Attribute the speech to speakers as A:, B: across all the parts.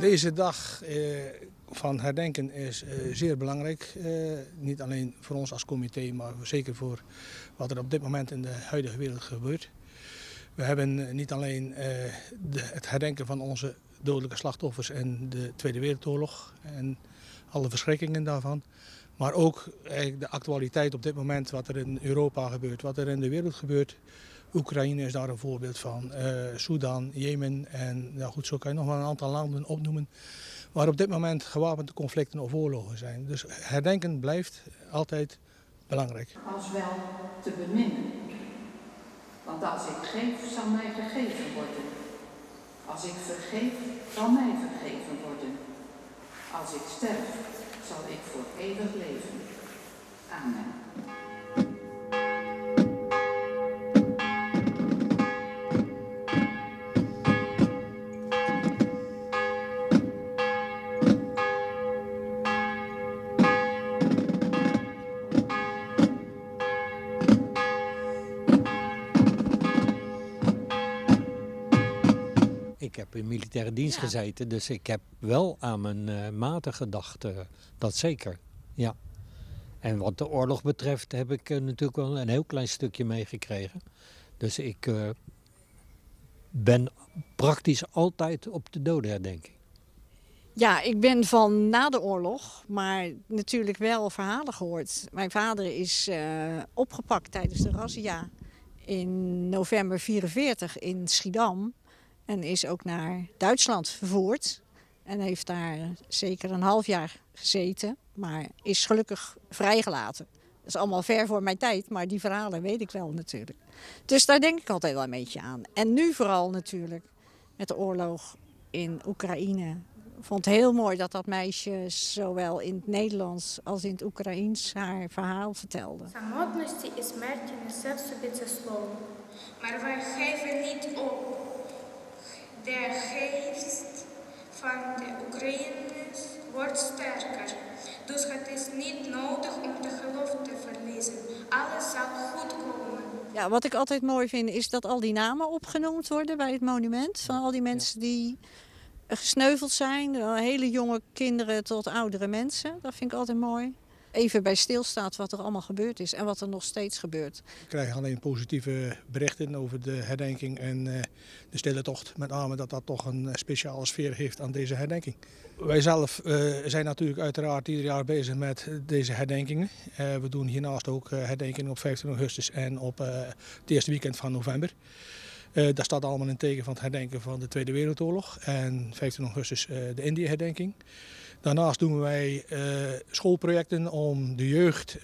A: Deze dag van herdenken is zeer belangrijk. Niet alleen voor ons als comité, maar zeker voor wat er op dit moment in de huidige wereld gebeurt. We hebben niet alleen het herdenken van onze dodelijke slachtoffers in de Tweede Wereldoorlog en alle verschrikkingen daarvan. Maar ook de actualiteit op dit moment, wat er in Europa gebeurt, wat er in de wereld gebeurt. Oekraïne is daar een voorbeeld van, Sudan, Jemen en ja goed, zo kan je nog wel een aantal landen opnoemen waar op dit moment gewapende conflicten of oorlogen zijn. Dus herdenken blijft altijd belangrijk.
B: Als wel te beminnen, want als ik geef, zal mij gegeven worden. Als ik vergeef, zal mij vergeven worden. Als ik sterf, zal ik voor eeuwig leven. Amen.
C: Ik heb in militaire dienst gezeten, dus ik heb wel aan mijn maten gedacht, dat zeker. Ja. En wat de oorlog betreft heb ik natuurlijk wel een heel klein stukje meegekregen. Dus ik ben praktisch altijd op de dodenherdenking.
D: Ja, ik ben van na de oorlog, maar natuurlijk wel verhalen gehoord. Mijn vader is opgepakt tijdens de razzia in november 1944 in Schiedam. En is ook naar Duitsland vervoerd. En heeft daar zeker een half jaar gezeten. Maar is gelukkig vrijgelaten. Dat is allemaal ver voor mijn tijd, maar die verhalen weet ik wel natuurlijk. Dus daar denk ik altijd wel een beetje aan. En nu vooral natuurlijk met de oorlog in Oekraïne. Ik vond het heel mooi dat dat meisje zowel in het Nederlands als in het Oekraïens haar verhaal vertelde.
E: Самотності і смерті несе в собі це слово. Maar wij geven niet op. De geest van de Oekraïners wordt sterker. Dus het is niet nodig om de geloof te verliezen. Alles zal goed komen.
D: Ja, wat ik altijd mooi vind is dat al die namen opgenoemd worden bij het monument. Van al die mensen die gesneuveld zijn. Hele jonge kinderen tot oudere mensen. Dat vind ik altijd mooi. Even bij stilstaat wat er allemaal gebeurd is en wat er nog steeds gebeurt.
A: We krijgen alleen positieve berichten over de herdenking en de stille tocht. Met name dat dat toch een speciale sfeer heeft aan deze herdenking. Wij zelf zijn natuurlijk uiteraard ieder jaar bezig met deze herdenkingen. We doen hiernaast ook herdenkingen op 15 augustus en op het eerste weekend van november. Dat staat allemaal in teken van het herdenken van de Tweede Wereldoorlog en 15 augustus de Indië-herdenking. Daarnaast doen wij schoolprojecten om de jeugd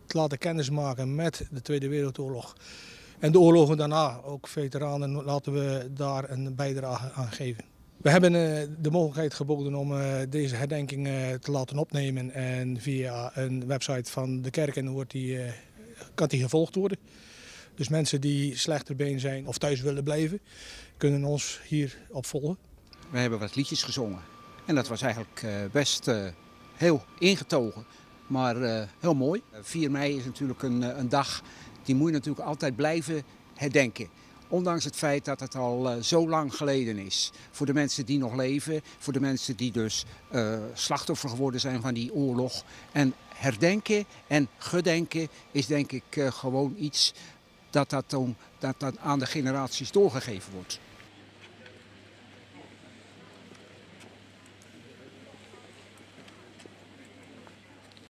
A: te laten kennismaken met de Tweede Wereldoorlog. En de oorlogen daarna, ook veteranen, laten we daar een bijdrage aan geven. We hebben de mogelijkheid geboden om deze herdenking te laten opnemen. En via een website van de kerken kan die gevolgd worden. Dus mensen die slechter been zijn of thuis willen blijven, kunnen ons hier opvolgen.
F: We hebben wat liedjes gezongen. En dat was eigenlijk best heel ingetogen, maar heel mooi. 4 mei is natuurlijk een dag, die moet je natuurlijk altijd blijven herdenken. Ondanks het feit dat het al zo lang geleden is. Voor de mensen die nog leven, voor de mensen die dus slachtoffer geworden zijn van die oorlog. En herdenken en gedenken is denk ik gewoon iets dat aan de generaties doorgegeven wordt.